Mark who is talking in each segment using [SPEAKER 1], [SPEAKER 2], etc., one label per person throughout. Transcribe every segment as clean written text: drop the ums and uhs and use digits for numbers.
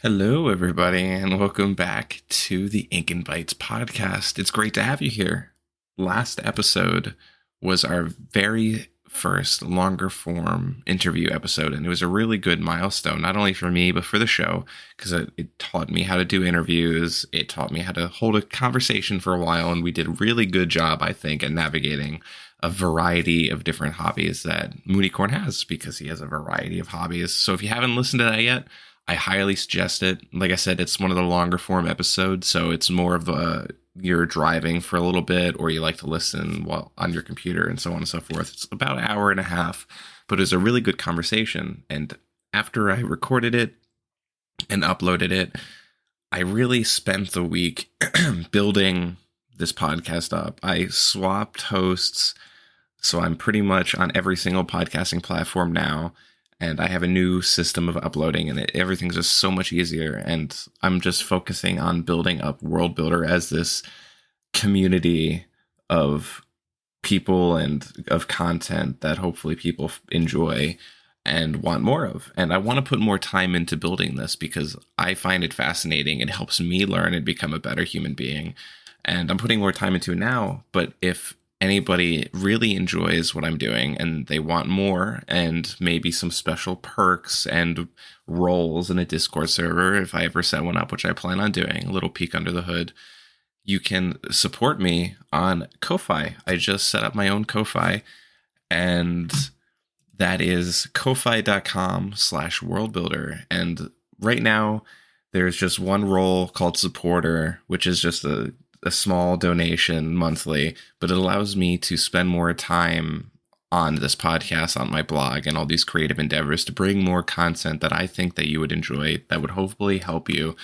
[SPEAKER 1] Hello, everybody, and welcome back to the Ink and Bites podcast. It's great to have you here. Last episode was our very first longer form interview episode, and it was a really good milestone, not only for me, but for the show, because it taught me how to do interviews. It taught me how to hold a conversation for a while, and we did a really good job, I think, at navigating a variety of different hobbies that Mooneycorn has, because he has a variety of hobbies. So if you haven't listened to that yet, I highly suggest it. Like I said, it's one of the longer form episodes, so it's more of you're driving for a little bit, or you like to listen while on your computer and so on and so forth. It's about an hour and a half, but it's a really good conversation. And after I recorded it and uploaded it, I really spent the week building this podcast up. I swapped hosts, so I'm pretty much on every single podcasting platform now. And I have a new system of uploading, and everything's just so much easier. And I'm just focusing on building up World Builder as this community of people and of content that hopefully people enjoy and want more of. And I want to put more time into building this because I find it fascinating. It helps me learn and become a better human being. And I'm putting more time into it now. But if anybody really enjoys what I'm doing and they want more and maybe some special perks and roles in a Discord server, if I ever set one up, which I plan on doing, a little peek under the hood, you can support me on Ko-Fi. I just set up my own Ko-Fi, and that is ko-fi.com/worldbuilder. And right now there's just one role called supporter, which is just a small donation monthly, but it allows me to spend more time on this podcast, on my blog, and all these creative endeavors to bring more content that I think that you would enjoy, that would hopefully help you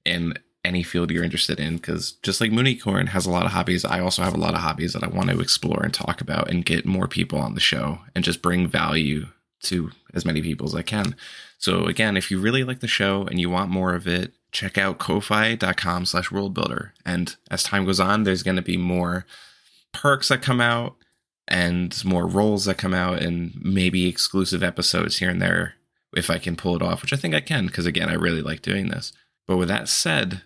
[SPEAKER 1] in any field you're interested in. Because just like Mooneycorn has a lot of hobbies, I also have a lot of hobbies that I want to explore and talk about and get more people on the show and just bring value to as many people as I can. So again, if you really like the show and you want more of it, check out ko-fi.com/worldbuilder. And as time goes on, there's going to be more perks that come out and more roles that come out and maybe exclusive episodes here and there if I can pull it off, which I think I can, because again, I really like doing this. But with that said,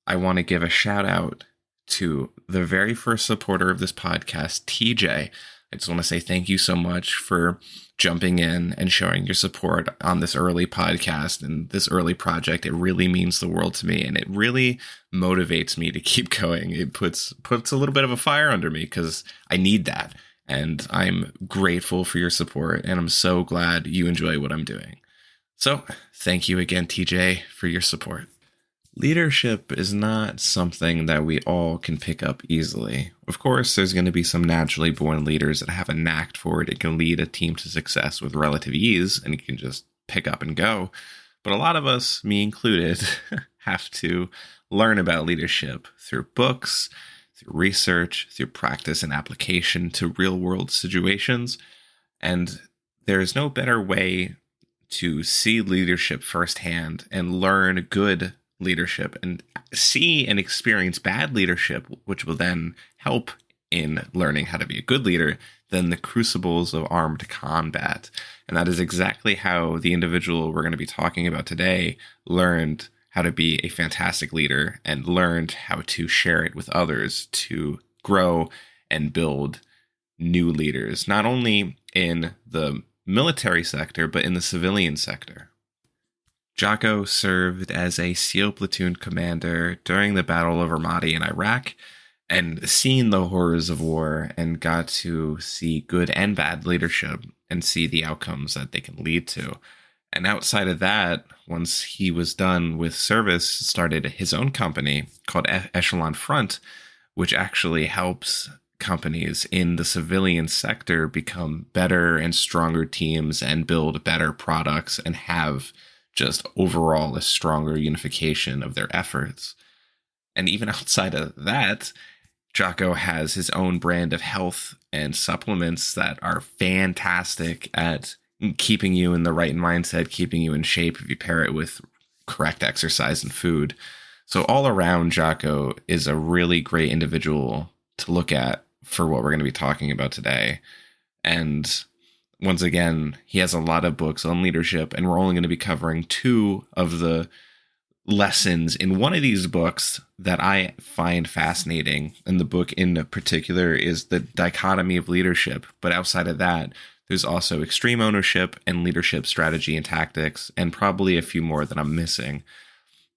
[SPEAKER 1] I want to give a shout out to the very first supporter of this podcast, TJ. I just want to say thank you so much for jumping in and showing your support on this early podcast and this early project. It really means the world to me, and it really motivates me to keep going. It puts a little bit of a fire under me because I need that, and I'm grateful for your support, and I'm so glad you enjoy what I'm doing. So thank you again, TJ, for your support. Leadership is not something that we all can pick up easily. Of course, there's going to be some naturally born leaders that have a knack for it. It can lead a team to success with relative ease, and you can just pick up and go. But a lot of us, me included, have to learn about leadership through books, through research, through practice and application to real-world situations. And there's no better way to see leadership firsthand and learn good leadership and see and experience bad leadership, which will then help in learning how to be a good leader, than the crucibles of armed combat. And that is exactly how the individual we're going to be talking about today learned how to be a fantastic leader and learned how to share it with others to grow and build new leaders, not only in the military sector, but in the civilian sector. Jocko served as a SEAL platoon commander during the Battle of Ramadi in Iraq and seen the horrors of war and got to see good and bad leadership and see the outcomes that they can lead to. And outside of that, once he was done with service, started his own company called Echelon Front, which actually helps companies in the civilian sector become better and stronger teams and build better products and have just overall a stronger unification of their efforts. And even outside of that, Jocko has his own brand of health and supplements that are fantastic at keeping you in the right mindset, keeping you in shape if you pair it with correct exercise and food. So all around, Jocko is a really great individual to look at for what we're going to be talking about today. And once again, he has a lot of books on leadership, and we're only going to be covering two of the lessons in one of these books that I find fascinating, and the book in particular is The Dichotomy of Leadership. But outside of that, there's also extreme ownership and leadership strategy and tactics, and probably a few more that I'm missing.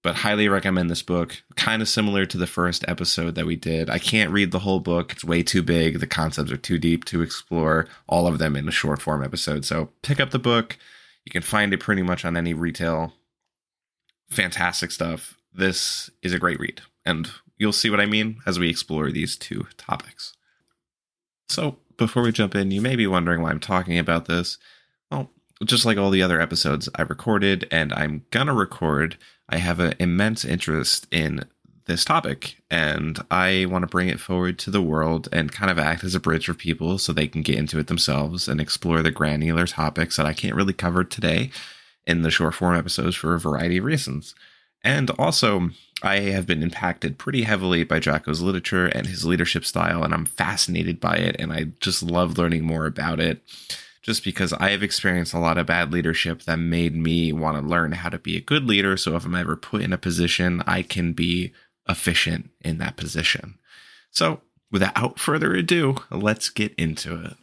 [SPEAKER 1] But highly recommend this book. Kind of similar to the first episode that we did. I can't read the whole book. It's way too big. The concepts are too deep to explore all of them in a short form episode. So pick up the book. You can find it pretty much on any retail. Fantastic stuff. This is a great read, and you'll see what I mean as we explore these two topics. So before we jump in, you may be wondering why I'm talking about this. Well, just like all the other episodes I recorded and I'm gonna record, I have an immense interest in this topic, and I want to bring it forward to the world and kind of act as a bridge for people so they can get into it themselves and explore the granular topics that I can't really cover today in the short form episodes for a variety of reasons. And also, I have been impacted pretty heavily by Jocko's literature and his leadership style, and I'm fascinated by it, and I just love learning more about it, just because I have experienced a lot of bad leadership that made me want to learn how to be a good leader, so if I'm ever put in a position, I can be efficient in that position. So, without further ado, let's get into it.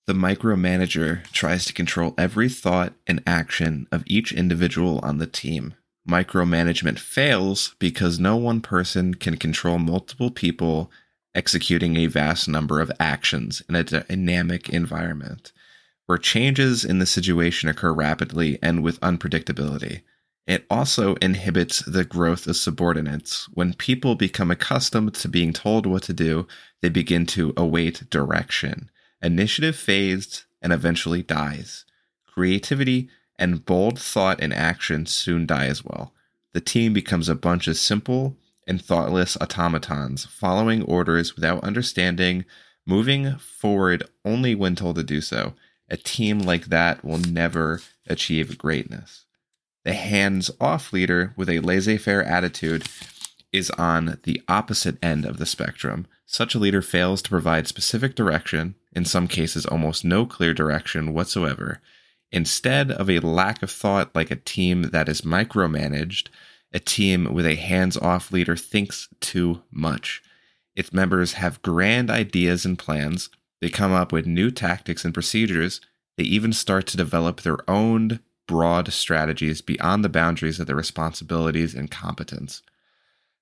[SPEAKER 1] The micromanager tries to control every thought and action of each individual on the team. Micromanagement fails because no one person can control multiple people executing a vast number of actions in a dynamic environment, where changes in the situation occur rapidly and with unpredictability. It also inhibits the growth of subordinates. When people become accustomed to being told what to do, they begin to await direction. Initiative fades and eventually dies. Creativity and bold thought and action soon die as well. The team becomes a bunch of simple and thoughtless automatons, following orders without understanding, moving forward only when told to do so. A team like that will never achieve greatness. The hands-off leader with a laissez-faire attitude is on the opposite end of the spectrum. Such a leader fails to provide specific direction, in some cases almost no clear direction whatsoever. Instead of a lack of thought like a team that is micromanaged, a team with a hands-off leader thinks too much. Its members have grand ideas and plans. They come up with new tactics and procedures. They even start to develop their own broad strategies beyond the boundaries of their responsibilities and competence.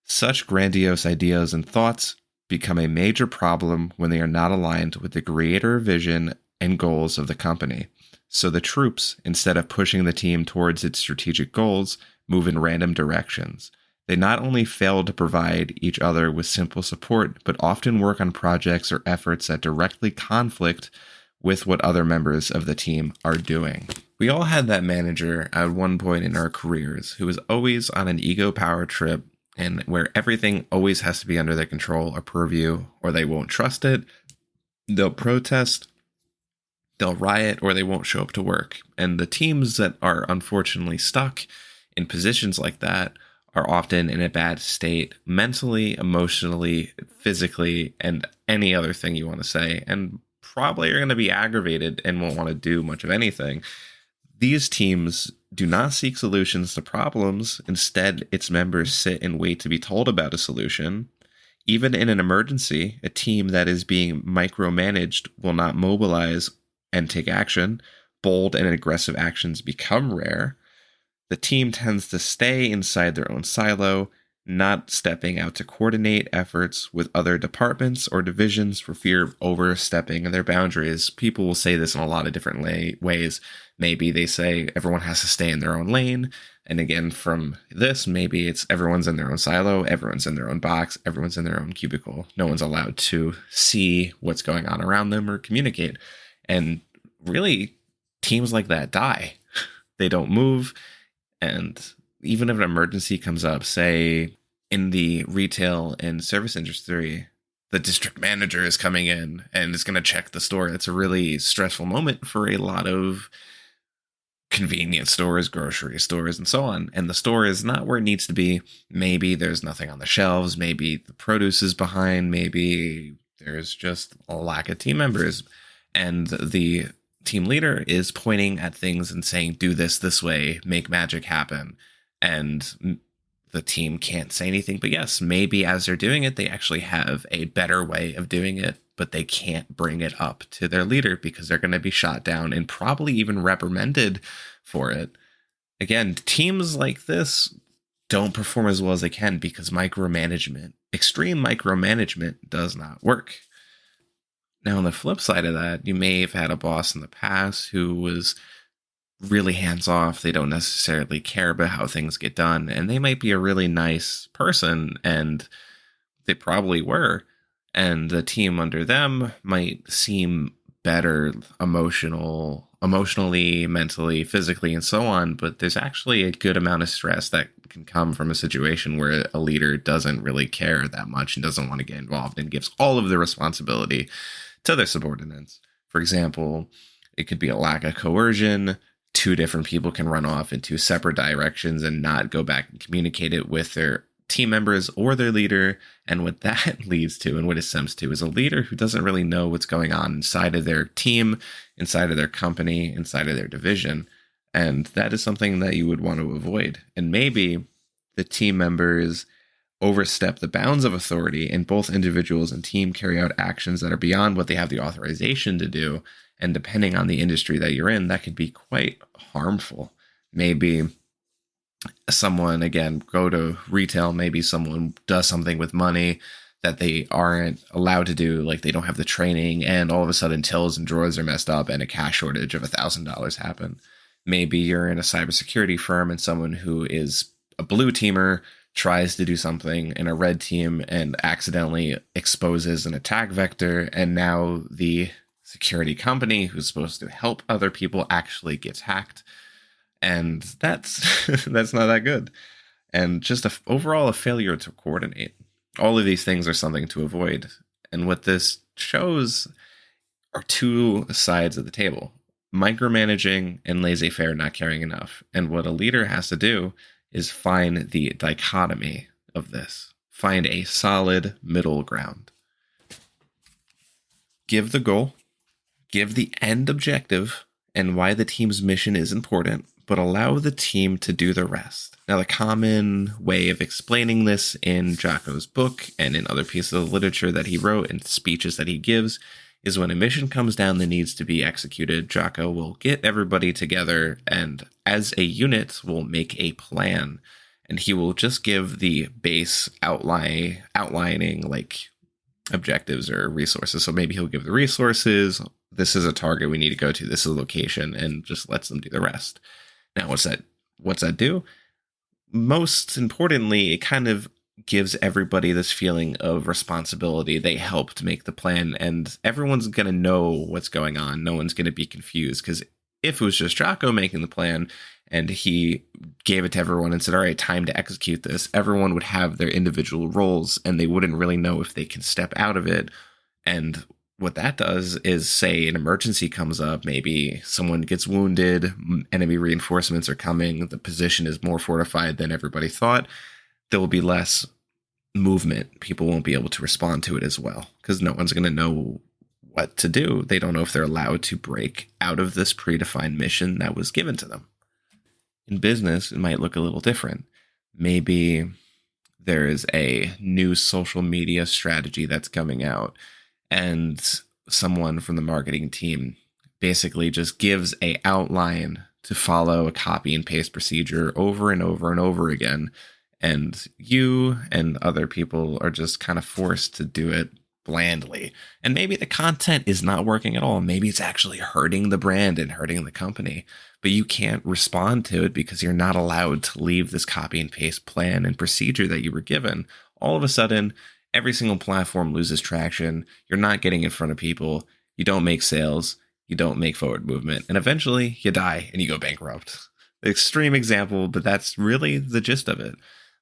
[SPEAKER 1] Such grandiose ideas and thoughts become a major problem when they are not aligned with the greater vision and goals of the company. So the troops, instead of pushing the team towards its strategic goals, move in random directions. They not only fail to provide each other with simple support, but often work on projects or efforts that directly conflict with what other members of the team are doing. We all had that manager at one point in our careers who was always on an ego power trip, and where everything always has to be under their control or purview, or they won't trust it. They'll protest, they'll riot, or they won't show up to work. And the teams that are unfortunately stuck in positions like that are often in a bad state mentally, emotionally, physically, and any other thing you want to say, and probably are going to be aggravated and won't want to do much of anything. These teams do not seek solutions to problems. Instead, its members sit and wait to be told about a solution. Even in an emergency, a team that is being micromanaged will not mobilize and take action. Bold and aggressive actions become rare. The team tends to stay inside their own silo, not stepping out to coordinate efforts with other departments or divisions for fear of overstepping their boundaries. People will say this in a lot of different ways. Maybe they say everyone has to stay in their own lane. And again, from this, maybe it's everyone's in their own silo, everyone's in their own box, everyone's in their own cubicle. No one's allowed to see what's going on around them or communicate. And really, teams like that die. They don't move. And even if an emergency comes up, say in the retail and service industry, the district manager is coming in and is going to check the store. It's a really stressful moment for a lot of convenience stores, grocery stores, and so on. And the store is not where it needs to be. Maybe there's nothing on the shelves. Maybe the produce is behind. Maybe there's just a lack of team members. And the team leader is pointing at things and saying, do this way, make magic happen. And the team can't say anything. But yes, maybe as they're doing it, they actually have a better way of doing it, but they can't bring it up to their leader because they're going to be shot down and probably even reprimanded for it. Again, teams like this don't perform as well as they can because micromanagement, extreme micromanagement, does not work. Now, on the flip side of that, you may have had a boss in the past who was really hands off. They don't necessarily care about how things get done, and they might be a really nice person, and they probably were. And the team under them might seem better emotionally, mentally, physically, and so on. But there's actually a good amount of stress that can come from a situation where a leader doesn't really care that much and doesn't want to get involved and gives all of the responsibility to their subordinates. For example, it could be a lack of coercion. Two different people can run off in two separate directions and not go back and communicate it with their team members or their leader. And what that leads to and what it stems to is a leader who doesn't really know what's going on inside of their team, inside of their company, inside of their division. And that is something that you would want to avoid. And maybe the team members overstep the bounds of authority, and both individuals and team carry out actions that are beyond what they have the authorization to do. And depending on the industry that you're in, that could be quite harmful. Maybe someone, again, go to retail, maybe someone does something with money that they aren't allowed to do, like they don't have the training, and all of a sudden tills and drawers are messed up and a cash shortage of $1,000 happen. Maybe you're in a cybersecurity firm and someone who is a blue teamer tries to do something in a red team and accidentally exposes an attack vector, and now the security company who's supposed to help other people actually gets hacked. And that's that's not that good. And just overall a failure to coordinate. All of these things are something to avoid. And what this shows are two sides of the table: micromanaging and laissez-faire, not caring enough. And what a leader has to do is find the dichotomy of this. Find a solid middle ground. Give the goal, give the end objective and why the team's mission is important, but allow the team to do the rest. Now, the common way of explaining this in Jocko's book and in other pieces of literature that he wrote and speeches that he gives is when a mission comes down that needs to be executed, Jocko will get everybody together and as a unit will make a plan. And he will just give the base outlining like objectives or resources. So maybe he'll give the resources. This is a target we need to go to. This is a location, and just lets them do the rest. Now, what's that do? Most importantly, it kind of gives everybody this feeling of responsibility. They helped make the plan, and everyone's going to know what's going on. No one's going to be confused, because if it was just Jocko making the plan and he gave it to everyone and said, all right, time to execute this, everyone would have their individual roles and they wouldn't really know if they can step out of it. And what that does is, say an emergency comes up, maybe someone gets wounded, enemy reinforcements are coming, the position is more fortified than everybody thought, there will be less movement. People won't be able to respond to it as well because no one's going to know what to do. They don't know if they're allowed to break out of this predefined mission that was given to them. In business, it might look a little different. Maybe there is a new social media strategy that's coming out, and someone from the marketing team basically just gives a outline to follow a copy and paste procedure over and over and over again. And you and other people are just kind of forced to do it blandly. And maybe the content is not working at all. Maybe it's actually hurting the brand and hurting the company, but you can't respond to it because you're not allowed to leave this copy and paste plan and procedure that you were given. All of a sudden, every single platform loses traction. You're not getting in front of people. You don't make sales. You don't make forward movement. And eventually you die and you go bankrupt. Extreme example, but that's really the gist of it.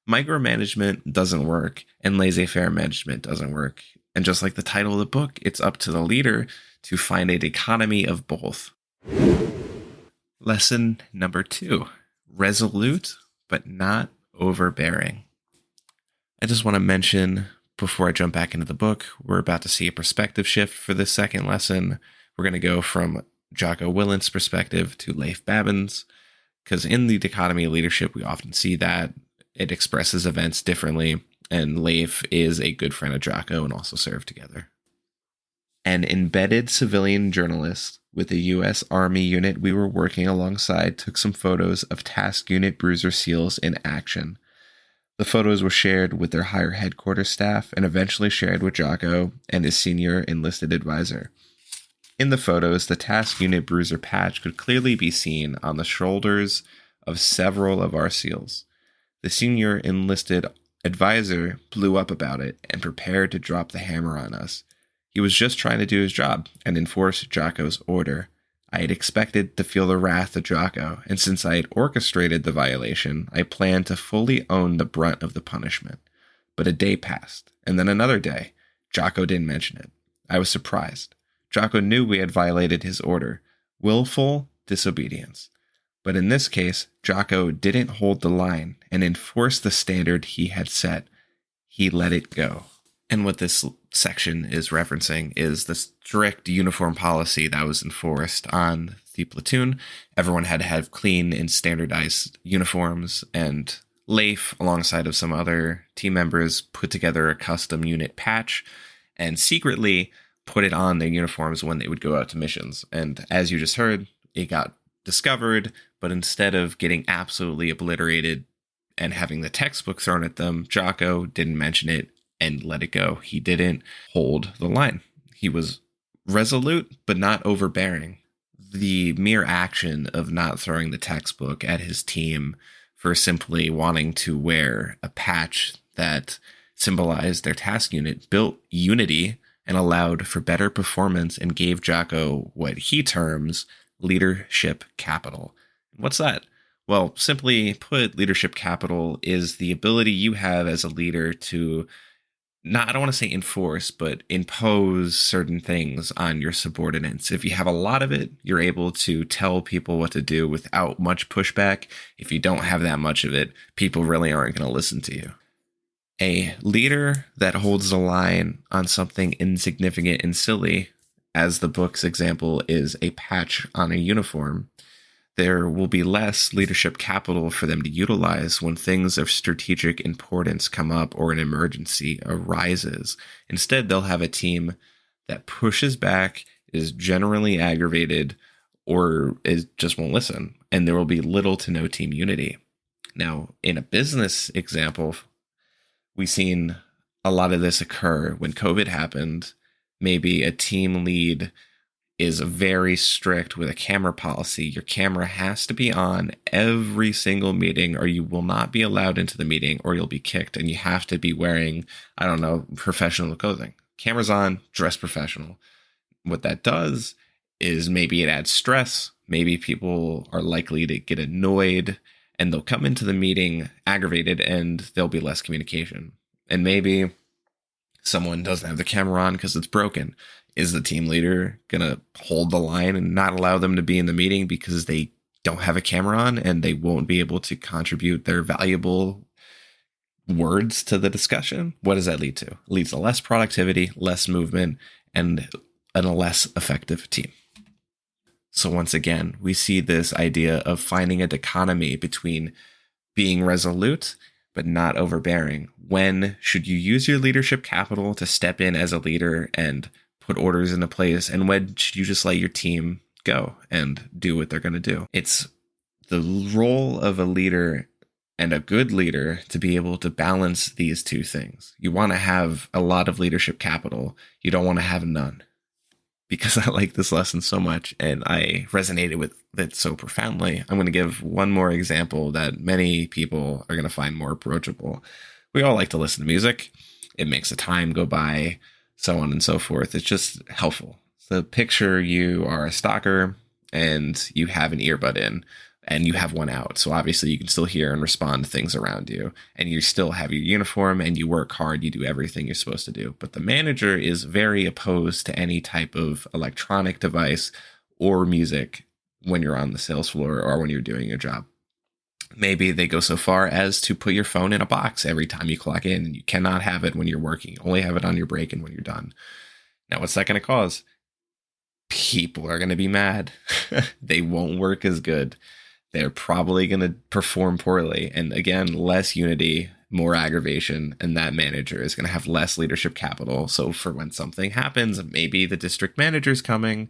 [SPEAKER 1] Micromanagement doesn't work and laissez-faire management doesn't work. And just like the title of the book, it's up to the leader to find a dichotomy of both. Lesson number 2, resolute but not overbearing. I just want to mention before I jump back into the book, we're about to see a perspective shift for this second lesson. We're going to go from Jocko Willintz's perspective to Leif Babin's, because in the Dichotomy of Leadership, we often see that it expresses events differently, and Leif is a good friend of Jocko and also served together. An embedded civilian journalist with the U.S. Army unit we were working alongside took some photos of Task Unit Bruiser SEALs in action. The photos were shared with their higher headquarters staff and eventually shared with Jocko and his senior enlisted advisor. In the photos, the Task Unit Bruiser patch could clearly be seen on the shoulders of several of our SEALs. The senior enlisted advisor blew up about it and prepared to drop the hammer on us. He was just trying to do his job and enforce Jocko's order. I had expected to feel the wrath of Jocko, and since I had orchestrated the violation, I planned to fully own the brunt of the punishment. But a day passed, and then another day. Jocko didn't mention it. I was surprised. Jocko knew we had violated his order. Willful disobedience. But in this case, Jocko didn't hold the line and enforce the standard he had set. He let it go. And what this section is referencing is the strict uniform policy that was enforced on the platoon. Everyone had to have clean and standardized uniforms, and Leif, alongside of some other team members, put together a custom unit patch and secretly put it on their uniforms when they would go out to missions. And as you just heard, it got discovered, but instead of getting absolutely obliterated and having the textbook thrown at them, Jocko didn't mention it and let it go. He didn't hold the line. He was resolute, but not overbearing. The mere action of not throwing the textbook at his team for simply wanting to wear a patch that symbolized their task unit built unity and allowed for better performance and gave Jocko what he terms leadership capital. What's that? Well, simply put, leadership capital is the ability you have as a leader to I don't want to say enforce, but impose certain things on your subordinates. If you have a lot of it, you're able to tell people what to do without much pushback. If you don't have that much of it, people really aren't going to listen to you. A leader that holds the line on something insignificant and silly, as the book's example is a patch on a uniform, there will be less leadership capital for them to utilize when things of strategic importance come up or an emergency arises. Instead, they'll have a team that pushes back, is generally aggravated, or just won't listen, and there will be little to no team unity. Now, in a business example, we've seen a lot of this occur when COVID happened. Maybe a team lead is very strict with a camera policy. Your camera has to be on every single meeting or you will not be allowed into the meeting or you'll be kicked, and you have to be wearing, professional clothing. Camera's on, dress professional. What that does is maybe it adds stress. Maybe people are likely to get annoyed and they'll come into the meeting aggravated and there'll be less communication. And maybe someone doesn't have the camera on because it's broken. Is the team leader going to hold the line and not allow them to be in the meeting because they don't have a camera on and they won't be able to contribute their valuable words to the discussion? What does that lead to? It leads to less productivity, less movement, and a less effective team. So once again, we see this idea of finding a dichotomy between being resolute but not overbearing. When should you use your leadership capital to step in as a leader and put orders into place, and when should you just let your team go and do what they're going to do? It's the role of a leader and a good leader to be able to balance these two things. You want to have a lot of leadership capital. You don't want to have none. Because I like this lesson so much and I resonated with it so profoundly, I'm going to give one more example that many people are going to find more approachable. We all like to listen to music. It makes the time go by, so on and so forth. It's just helpful. So picture you are a stalker and you have an earbud in and you have one out. So obviously you can still hear and respond to things around you, and you still have your uniform and you work hard. You do everything you're supposed to do. But the manager is very opposed to any type of electronic device or music when you're on the sales floor or when you're doing your job. Maybe they go so far as to put your phone in a box every time you clock in, and you cannot have it when you're working. You only have it on your break and when you're done. Now, what's that going to cause? People are going to be mad. They won't work as good. They're probably going to perform poorly. And again, less unity, more aggravation, and that manager is going to have less leadership capital. So for when something happens, maybe the district manager's coming,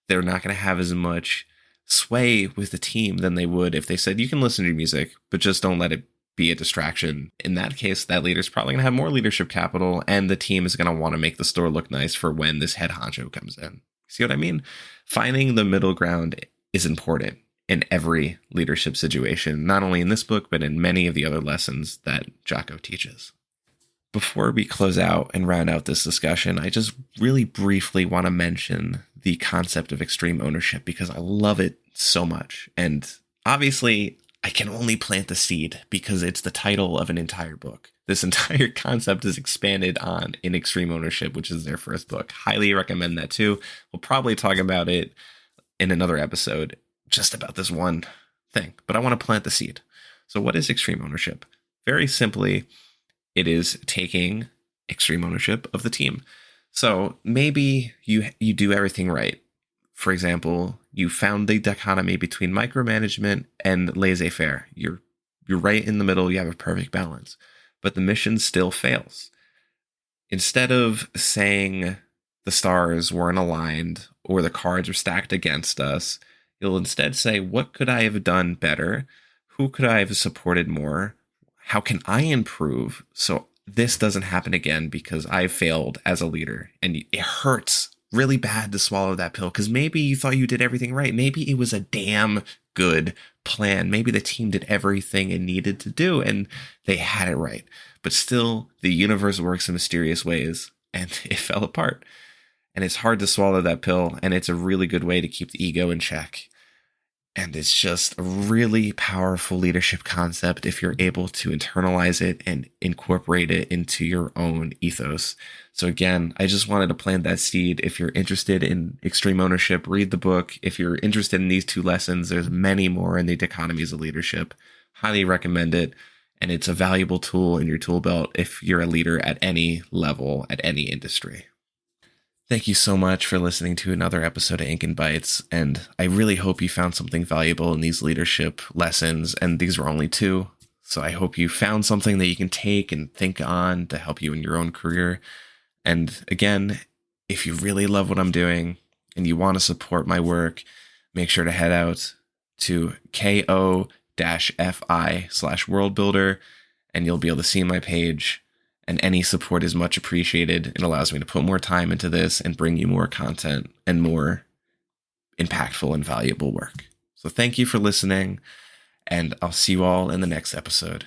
[SPEAKER 1] they're not going to have as much sway with the team than they would if they said, you can listen to your music, but just don't let it be a distraction. In that case, that leader's probably going to have more leadership capital, and the team is going to want to make the store look nice for when this head honcho comes in. See what I mean? Finding the middle ground is important in every leadership situation, not only in this book, but in many of the other lessons that Jocko teaches. Before we close out and round out this discussion, I just really briefly want to mention the concept of extreme ownership because I love it so much. And obviously, I can only plant the seed because it's the title of an entire book. This entire concept is expanded on in Extreme Ownership, which is their first book. Highly recommend that too. We'll probably talk about it in another episode, just about this one thing. But I want to plant the seed. So what is extreme ownership? Very simply, it is taking extreme ownership of the team. So maybe you do everything right. For example, you found the dichotomy between micromanagement and laissez-faire. You're right in the middle. You have a perfect balance, but the mission still fails. Instead of saying the stars weren't aligned or the cards were stacked against us, you'll instead say, what could I have done better? Who could I have supported more? How can I improve so this doesn't happen again because I failed as a leader? And it hurts really bad to swallow that pill because maybe you thought you did everything right. Maybe it was a damn good plan. Maybe the team did everything it needed to do and they had it right. But still, the universe works in mysterious ways and it fell apart. And it's hard to swallow that pill. And it's a really good way to keep the ego in check. And it's just a really powerful leadership concept if you're able to internalize it and incorporate it into your own ethos. So again, I just wanted to plant that seed. If you're interested in extreme ownership, read the book. If you're interested in these two lessons, there's many more in the Dichotomies of Leadership. Highly recommend it. And it's a valuable tool in your tool belt if you're a leader at any level, at any industry. Thank you so much for listening to another episode of Ink and Bites, and I really hope you found something valuable in these leadership lessons, and these are only two, so I hope you found something that you can take and think on to help you in your own career. And again, if you really love what I'm doing and you want to support my work, make sure to head out to ko-fi/worldbuilder, and you'll be able to see my page. And any support is much appreciated. It allows me to put more time into this and bring you more content and more impactful and valuable work. So thank you for listening, and I'll see you all in the next episode.